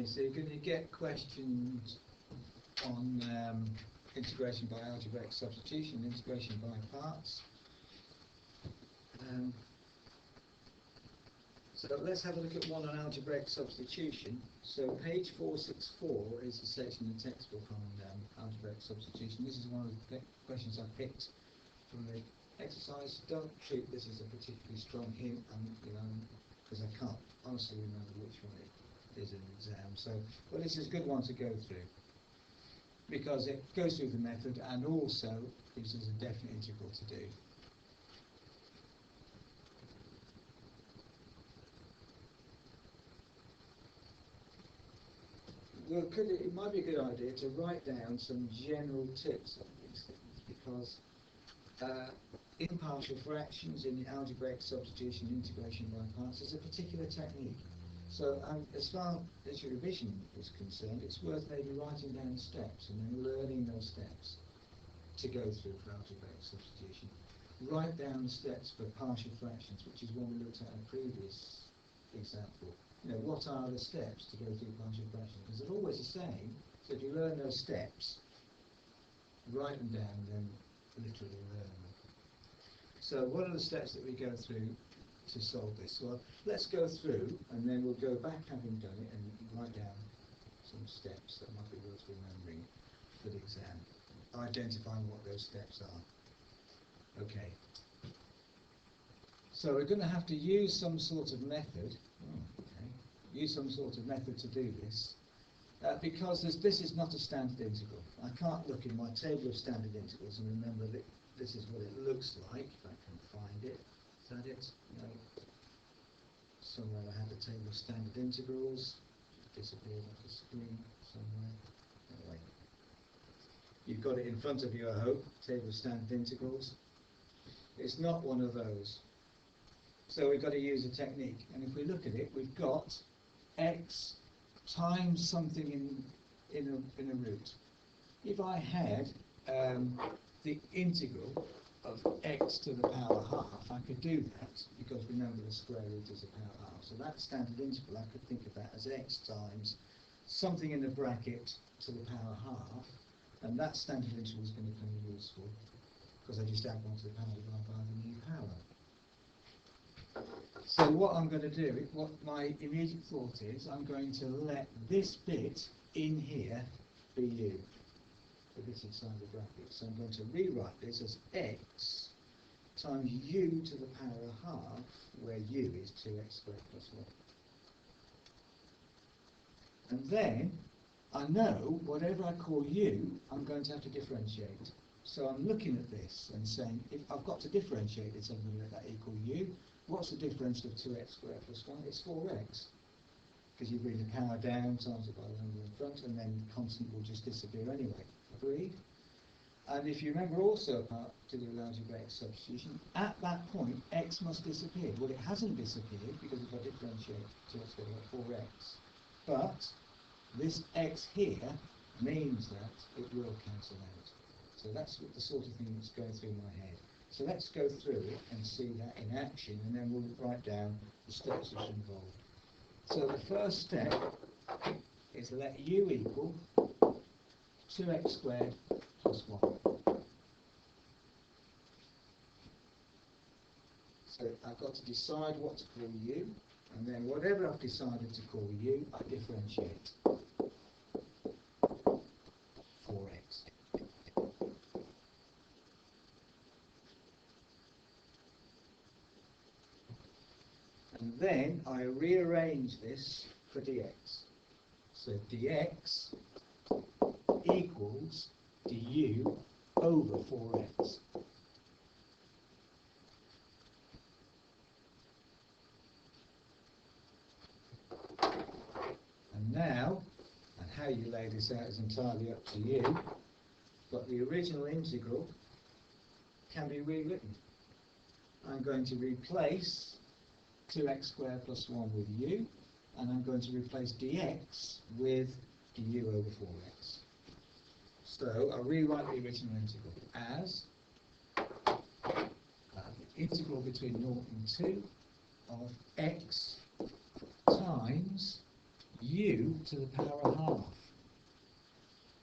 Okay, so you're going to get questions on integration by algebraic substitution, integration by parts. So let's have a look at one on algebraic substitution. So page 464 is the section in the textbook on algebraic substitution. This is one of the questions I picked from the exercise. Don't treat this as a particularly strong hint, because I can't honestly remember which one it is in the exam. So, well, this is a good one to go through because it goes through the method and also gives us a definite integral to do. Well, it might be a good idea to write down some general tips on these things because in partial fractions, in algebraic substitution, integration by parts, there's a particular technique. So as far as your revision is concerned, it's worth maybe writing down steps and then learning those steps to go through for algebraic substitution. Write down the steps for partial fractions, which is one we looked at in a previous example. What are the steps to go through partial fractions? Because they're always the same. So if you learn those steps, write them down, then literally learn them. So what are the steps that we go through to solve this? Well, let's go through, and then we'll go back having done it and write down some steps that might be worth remembering for the exam, identifying what those steps are. Okay. So we're going to have to use some sort of method. Use some sort of method to do this, because this is not a standard integral. I can't look in my table of standard integrals and remember that this is what it looks like, if I can find it. Is that it? No. Somewhere I have the table of standard integrals. Just disappeared off the screen somewhere. Anyway. You've got it in front of you, I hope, table of standard integrals. It's not one of those. So we've got to use a technique. And if we look at it, we've got x times something in a root. If I had the integral of x to the power half, I could do that, because remember the square root is a power half. So that standard integral, I could think of that as x times something in the bracket to the power half, and that standard integral is going to become useful, because I just add 1 to the power divided by the new power. So what I'm going to do, what my immediate thought is, I'm going to let this bit in here be u, the bit inside the bracket. So I'm going to rewrite this as x times u to the power half, where u is 2x squared plus 1. And then, I know whatever I call u, I'm going to have to differentiate. So I'm looking at this and saying, if I've got to differentiate this, I'm going to let that equal u. What's the difference of 2x squared plus 1? It's 4x. Because you bring the power down, times it by the number in front, and then the constant will just disappear anyway. Agreed? And if you remember also part to do with algebraic substitution, at that point, x must disappear. Well, it hasn't disappeared because if I differentiate 2x squared by 4x. But this x here means that it will cancel out. So that's the sort of thing that's going through my head. So let's go through it and see that in action, and then we'll write down the steps which are involved. So the first step is let u equal 2x squared plus 1. So I've got to decide what to call u, and then whatever I've decided to call u, I differentiate. 4x. And then I rearrange this for dx. So dx equals du over 4x. And now, and how you lay this out is entirely up to you, but the original integral can be rewritten. I'm going to replace 2x squared plus 1 with u, and I'm going to replace dx with du over 4x. So I'll rewrite the original integral as the integral between 0 and 2 of x times u u to the power of half,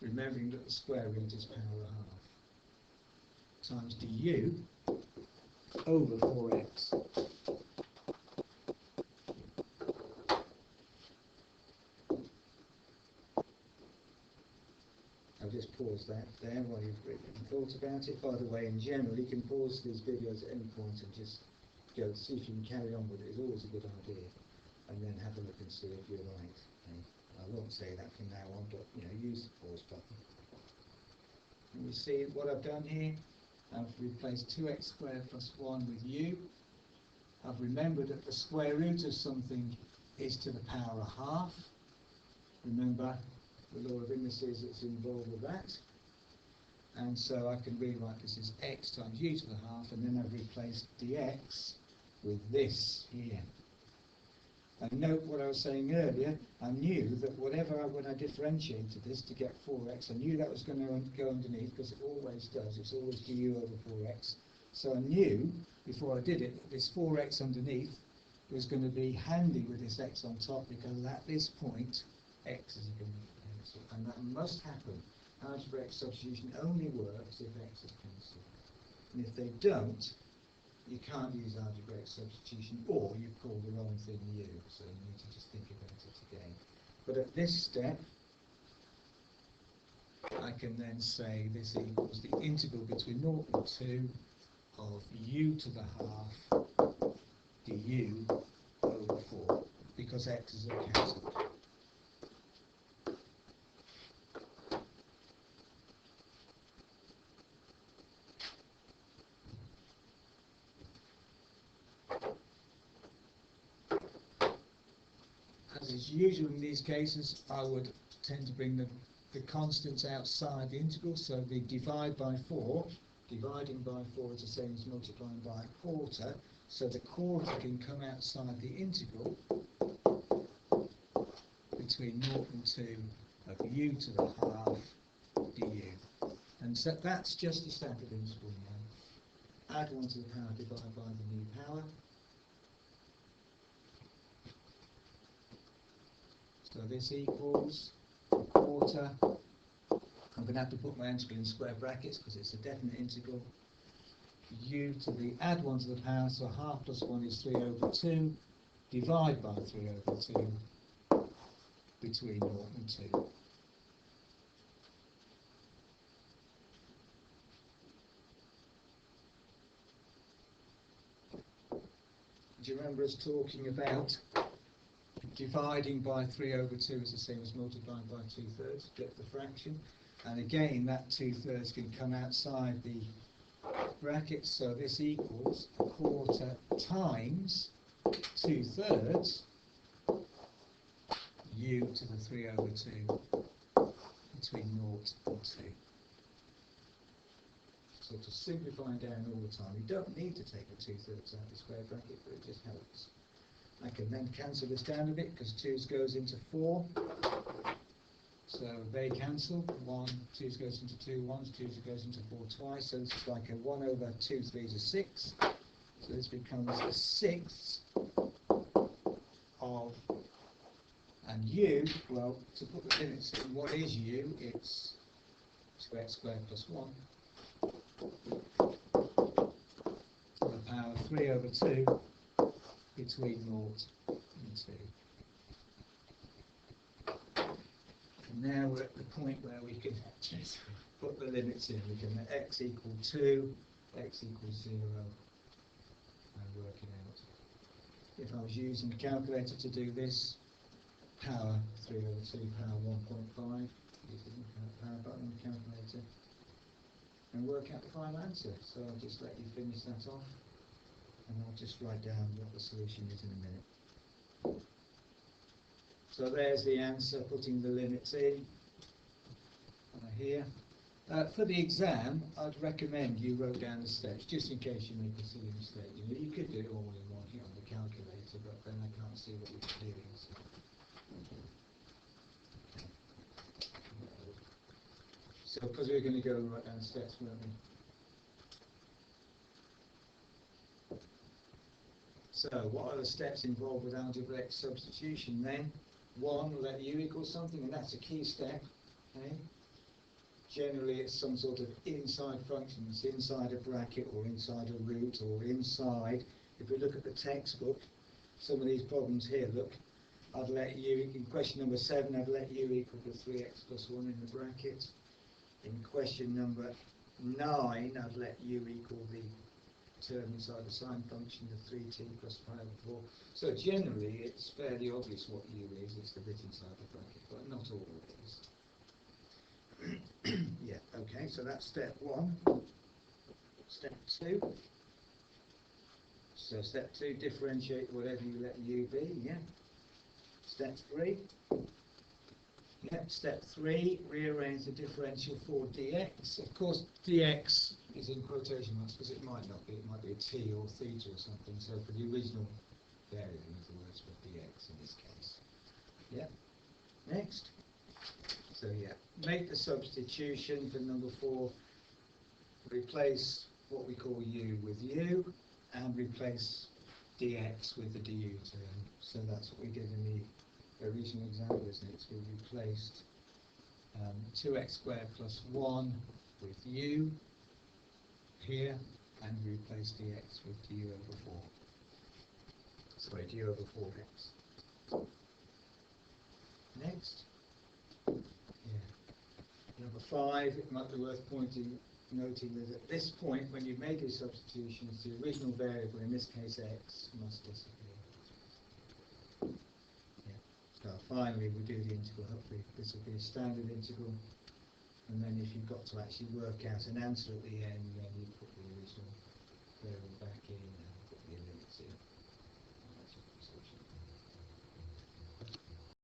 remembering that the square root is power of half, times du over 4x. I'll just pause that there while you've written and thought about it. By the way, in general, you can pause these videos at any point and just go see if you can carry on with it. It's always a good idea. And then have a look and see if you're right. Okay. I won't say that from now on, but use the pause button. And you see what I've done here? I've replaced 2x squared plus 1 with u. I've remembered that the square root of something is to the power of half. Remember the law of indices that's involved with that. And so I can rewrite this as x times u to the half, and then I've replaced dx with this here. And note what I was saying earlier, I knew that when I differentiated this to get 4x, I knew that was going to go underneath, because it always does, it's always du over 4x. So I knew, before I did it, that this 4x underneath was going to be handy with this x on top, because at this point, x is going to be cancelled. And that must happen. Algebraic substitution only works if x is cancelled. And if they don't, you can't use algebraic substitution, or you've called the wrong thing u, so you need to just think about it again. But at this step, I can then say this equals the integral between 0 and 2 of u to the half du over 4, because x is a cancelled. As is usual in these cases, I would tend to bring the constants outside the integral, so the dividing by 4 is the same as multiplying by a quarter, so the quarter can come outside the integral between 0 and 2 of u to the half du. And so that's just the standard integral now. Add 1 to the power, divide by the new power. So this equals a quarter. I'm going to have to put my integral in square brackets because it's a definite integral. U to the add 1 to the power, so half plus 1 is 3 over 2. Divide by 3 over 2 between 0 and 2. Do you remember us talking about dividing by 3 over 2 is the same as multiplying by 2/3, get the fraction, and again that 2/3 can come outside the brackets, so this equals a quarter times 2/3 u to the 3 over 2 between 0 and 2. So to simplify down all the time, you don't need to take the 2/3 out of the square bracket, but it just helps. I can then cancel this down a bit because 2's goes into 4. So they cancel. 2's goes into 2 once, 2's goes into 4 twice. So this is like a 1 over 2 3's a 6. So this becomes a 6th of, and u, well, to put the limits in, what is u? It's 2x squared plus 1 to the power of 3 over 2 between 0 and 2. And now we're at the point where we can just put the limits in. We can let x equal 2, x equals 0, and work it out. If I was using a calculator to do this, power 3 over 2, power 1.5, using the power button on the calculator, and work out the final answer. So I'll just let you finish that off, and I'll just write down what the solution is in a minute. So there's the answer, putting the limits in here. For the exam, I'd recommend you wrote down the steps, just in case you make a silly mistake. You could do it all in one here on the calculator, but then I can't see what you're doing. So because we're going to go right down the steps, weren't we? So what are the steps involved with algebraic substitution then? 1, let u equal something, and that's a key step. Okay? Generally, it's some sort of inside function. It's inside a bracket or inside a root or inside. If we look at the textbook, some of these problems here, look, I'd let u, in question number 7, I'd let u equal to 3x plus 1 in the bracket. In question number 9, I'd let u equal the term inside the sine function of 3t plus 5 over 4. So generally, it's fairly obvious what u is. It's the bit inside the bracket, but not all of it is. Yeah, okay, so that's step 1. Step 2. So step 2, differentiate whatever you let u be, yeah. Step 3. Yeah, step 3, rearrange the differential for dx. Of course, dx is in quotation marks because it might not be. It might be a t or theta or something. So for the original variable, in other words, for dx in this case. Yeah. Next. So yeah, make the substitution for number 4. Replace what we call u with u, and replace dx with the du term. So that's what we did in the original example, isn't it? So we replaced 2x squared plus 1 with u here, and replaced dx with du over 4. Sorry, du over 4x. Next. Yeah. Number 5, it might be worth noting that at this point, when you make a substitution, the original variable, in this case x, must disappear. Yeah. So finally, we do the integral. Hopefully, this will be a standard integral. And then if you've got to actually work out an answer at the end, then you put the original variable back in and put the limits in.